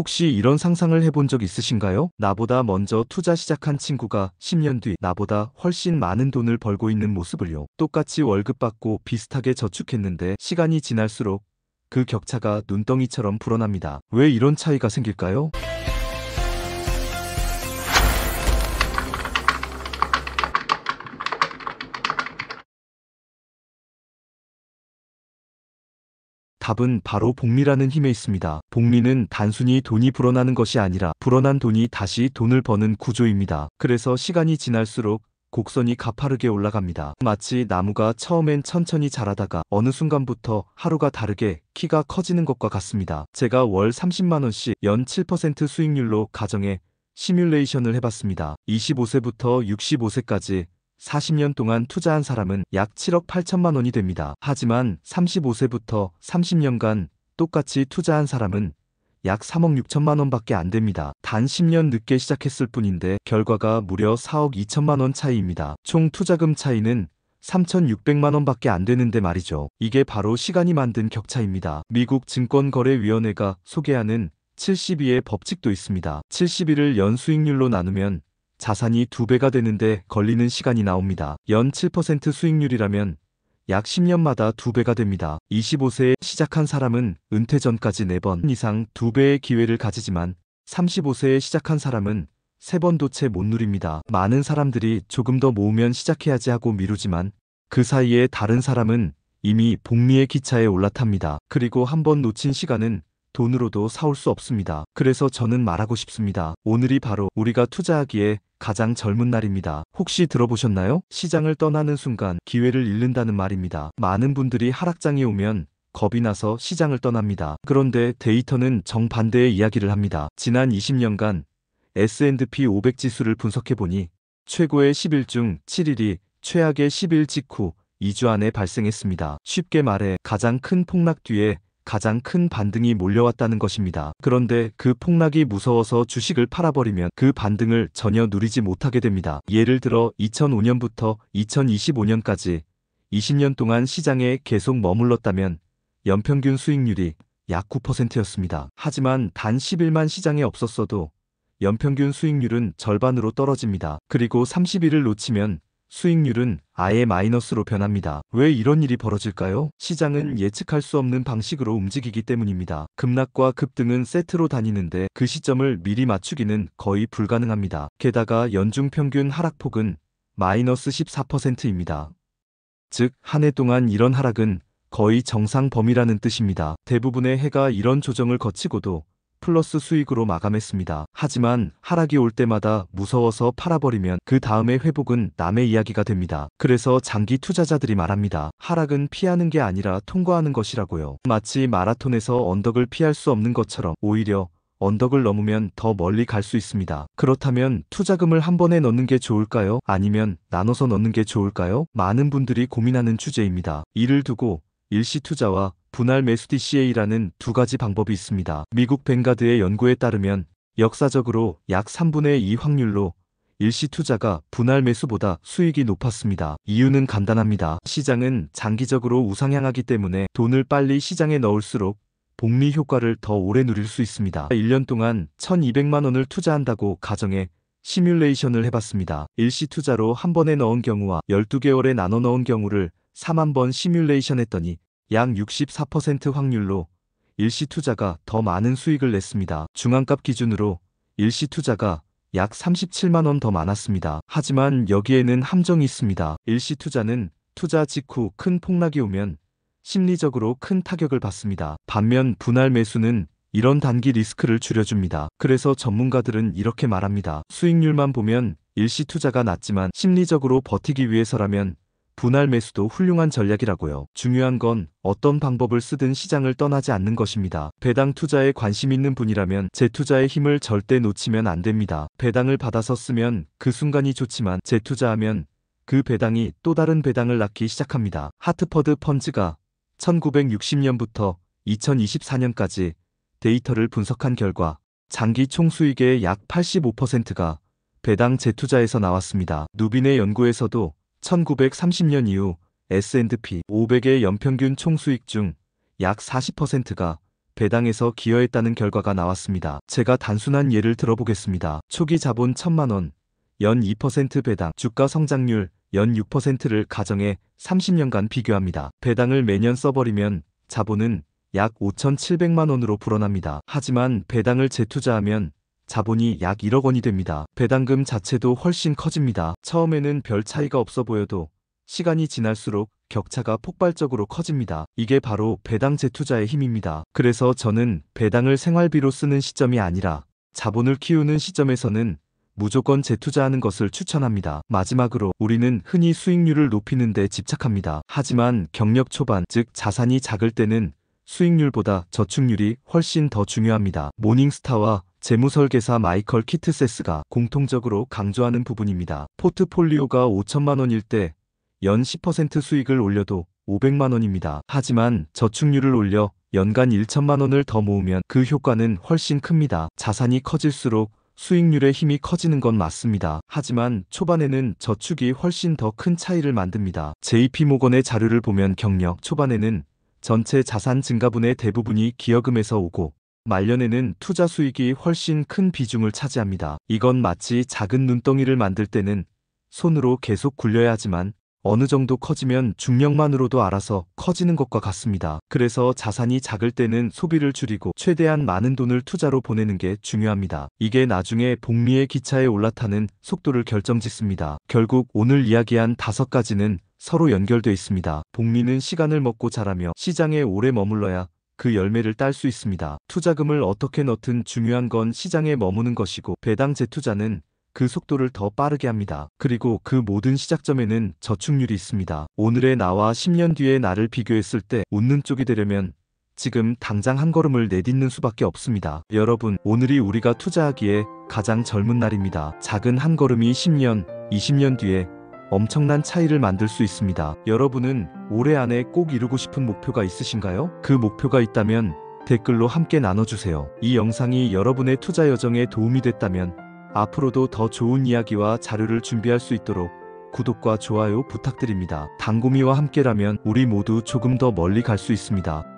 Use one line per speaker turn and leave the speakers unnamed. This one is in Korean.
혹시 이런 상상을 해본 적 있으신가요? 나보다 먼저 투자 시작한 친구가 10년 뒤 나보다 훨씬 많은 돈을 벌고 있는 모습을요. 똑같이 월급 받고 비슷하게 저축했는데 시간이 지날수록 그 격차가 눈덩이처럼 불어납니다. 왜 이런 차이가 생길까요? 답은 바로 복리라는 힘에 있습니다. 복리는 단순히 돈이 불어나는 것이 아니라 불어난 돈이 다시 돈을 버는 구조입니다. 그래서 시간이 지날수록 곡선이 가파르게 올라갑니다. 마치 나무가 처음엔 천천히 자라다가 어느 순간부터 하루가 다르게 키가 커지는 것과 같습니다. 제가 월 30만 원씩 연 7% 수익률로 가정에 시뮬레이션을 해봤습니다. 25세부터 65세까지 40년 동안 투자한 사람은 약 7억 8천만 원이 됩니다. 하지만 35세부터 30년간 똑같이 투자한 사람은 약 3억 6천만 원밖에 안 됩니다. 단 10년 늦게 시작했을 뿐인데 결과가 무려 4억 2천만 원 차이입니다. 총 투자금 차이는 3,600만 원밖에 안 되는데 말이죠. 이게 바로 시간이 만든 격차입니다. 미국 증권거래위원회가 소개하는 72의 법칙도 있습니다. 72를 연 수익률로 나누면 자산이 2배가 되는데 걸리는 시간이 나옵니다. 연 7% 수익률이라면 약 10년마다 2배가 됩니다. 25세에 시작한 사람은 은퇴 전까지 4번 이상 2배의 기회를 가지지만 35세에 시작한 사람은 3번도 채 못 누립니다. 많은 사람들이 조금 더 모으면 시작해야지 하고 미루지만 그 사이에 다른 사람은 이미 복리의 기차에 올라탑니다. 그리고 한번 놓친 시간은 돈으로도 사올 수 없습니다. 그래서 저는 말하고 싶습니다. 오늘이 바로 우리가 투자하기에 가장 젊은 날입니다. 혹시 들어보셨나요? 시장을 떠나는 순간 기회를 잃는다는 말입니다. 많은 분들이 하락장이 오면 겁이 나서 시장을 떠납니다. 그런데 데이터는 정반대의 이야기를 합니다. 지난 20년간 S&P 500 지수를 분석해보니 최고의 10일 중 7일이 최악의 10일 직후 2주 안에 발생했습니다. 쉽게 말해 가장 큰 폭락 뒤에 가장 큰 반등이 몰려왔다는 것입니다. 그런데 그 폭락이 무서워서 주식을 팔아버리면 그 반등을 전혀 누리지 못하게 됩니다. 예를 들어 2005년부터 2025년까지 20년 동안 시장에 계속 머물렀다면 연평균 수익률이 약 9%였습니다. 하지만 단 10일만 시장에 없었어도 연평균 수익률은 절반으로 떨어집니다. 그리고 30일을 놓치면 수익률은 아예 마이너스로 변합니다. 왜 이런 일이 벌어질까요? 시장은 예측할 수 없는 방식으로 움직이기 때문입니다. 급락과 급등은 세트로 다니는데 그 시점을 미리 맞추기는 거의 불가능합니다. 게다가 연중 평균 하락폭은 마이너스 14%입니다. 즉, 한 해 동안 이런 하락은 거의 정상 범위라는 뜻입니다. 대부분의 해가 이런 조정을 거치고도 플러스 수익으로 마감했습니다. 하지만 하락이 올 때마다 무서워서 팔아버리면 그 다음의 회복은 남의 이야기가 됩니다. 그래서 장기 투자자들이 말합니다. 하락은 피하는 게 아니라 통과하는 것이라고요. 마치 마라톤에서 언덕을 피할 수 없는 것처럼 오히려 언덕을 넘으면 더 멀리 갈 수 있습니다. 그렇다면 투자금을 한 번에 넣는 게 좋을까요? 아니면 나눠서 넣는 게 좋을까요? 많은 분들이 고민하는 주제입니다. 이를 두고 일시 투자와 분할 매수 DCA라는 두 가지 방법이 있습니다. 미국 뱅가드의 연구에 따르면 역사적으로 약 3분의 2 확률로 일시 투자가 분할 매수보다 수익이 높았습니다. 이유는 간단합니다. 시장은 장기적으로 우상향하기 때문에 돈을 빨리 시장에 넣을수록 복리 효과를 더 오래 누릴 수 있습니다. 1년 동안 1,200만 원을 투자한다고 가정해 시뮬레이션을 해봤습니다. 일시 투자로 한 번에 넣은 경우와 12개월에 나눠 넣은 경우를 4만 번 시뮬레이션 했더니 약 64% 확률로 일시 투자가 더 많은 수익을 냈습니다. 중앙값 기준으로 일시 투자가 약 37만 원 더 많았습니다. 하지만 여기에는 함정이 있습니다. 일시 투자는 투자 직후 큰 폭락이 오면 심리적으로 큰 타격을 받습니다. 반면 분할 매수는 이런 단기 리스크를 줄여줍니다. 그래서 전문가들은 이렇게 말합니다. 수익률만 보면 일시 투자가 낫지만 심리적으로 버티기 위해서라면 분할 매수도 훌륭한 전략이라고요. 중요한 건 어떤 방법을 쓰든 시장을 떠나지 않는 것입니다. 배당 투자에 관심 있는 분이라면 재투자의 힘을 절대 놓치면 안 됩니다. 배당을 받아서 쓰면 그 순간이 좋지만 재투자하면 그 배당이 또 다른 배당을 낳기 시작합니다. 하트퍼드 펀즈가 1960년부터 2024년까지 데이터를 분석한 결과 장기 총수익의 약 85%가 배당 재투자에서 나왔습니다. 누빈의 연구에서도 1930년 이후 S&P 500의 연평균 총수익 중 약 40%가 배당에서 기여했다는 결과가 나왔습니다. 제가 단순한 예를 들어보겠습니다. 초기 자본 1,000만 원, 연 2% 배당, 주가 성장률 연 6%를 가정해 30년간 비교합니다. 배당을 매년 써버리면 자본은 약 5,700만 원으로 불어납니다. 하지만 배당을 재투자하면 자본이 약 1억 원이 됩니다. 배당금 자체도 훨씬 커집니다. 처음에는 별 차이가 없어 보여도 시간이 지날수록 격차가 폭발적으로 커집니다. 이게 바로 배당 재투자의 힘입니다. 그래서 저는 배당을 생활비로 쓰는 시점이 아니라 자본을 키우는 시점에서는 무조건 재투자하는 것을 추천합니다. 마지막으로 우리는 흔히 수익률을 높이는 데 집착합니다. 하지만 경력 초반, 즉 자산이 작을 때는 수익률보다 저축률이 훨씬 더 중요합니다. 모닝스타와 재무설계사 마이컬 키트세스가 공통적으로 강조하는 부분입니다. 포트폴리오가 5천만 원일 때 연 10% 수익을 올려도 500만 원입니다. 하지만 저축률을 올려 연간 1천만 원을 더 모으면 그 효과는 훨씬 큽니다. 자산이 커질수록 수익률의 힘이 커지는 건 맞습니다. 하지만 초반에는 저축이 훨씬 더 큰 차이를 만듭니다. JP모건의 자료를 보면 경력 초반에는 전체 자산 증가분의 대부분이 기여금에서 오고 말년에는 투자 수익이 훨씬 큰 비중을 차지합니다. 이건 마치 작은 눈덩이를 만들 때는 손으로 계속 굴려야 하지만 어느 정도 커지면 중력만으로도 알아서 커지는 것과 같습니다. 그래서 자산이 작을 때는 소비를 줄이고 최대한 많은 돈을 투자로 보내는 게 중요합니다. 이게 나중에 복리의 기차에 올라타는 속도를 결정짓습니다. 결국 오늘 이야기한 5가지는 서로 연결돼 있습니다. 복리는 시간을 먹고 자라며 시장에 오래 머물러야 그 열매를 딸 수 있습니다. 투자금을 어떻게 넣든 중요한 건 시장에 머무는 것이고 배당 재투자는 그 속도를 더 빠르게 합니다. 그리고 그 모든 시작점에는 저축률이 있습니다. 오늘의 나와 10년 뒤의 나를 비교했을 때 웃는 쪽이 되려면 지금 당장 한 걸음을 내딛는 수밖에 없습니다. 여러분, 오늘이 우리가 투자하기에 가장 젊은 날입니다. 작은 한 걸음이 10년, 20년 뒤에 엄청난 차이를 만들 수 있습니다. 여러분은 올해 안에 꼭 이루고 싶은 목표가 있으신가요? 그 목표가 있다면 댓글로 함께 나눠주세요. 이 영상이 여러분의 투자 여정에 도움이 됐다면 앞으로도 더 좋은 이야기와 자료를 준비할 수 있도록 구독과 좋아요 부탁드립니다. 당구미와 함께라면 우리 모두 조금 더 멀리 갈 수 있습니다.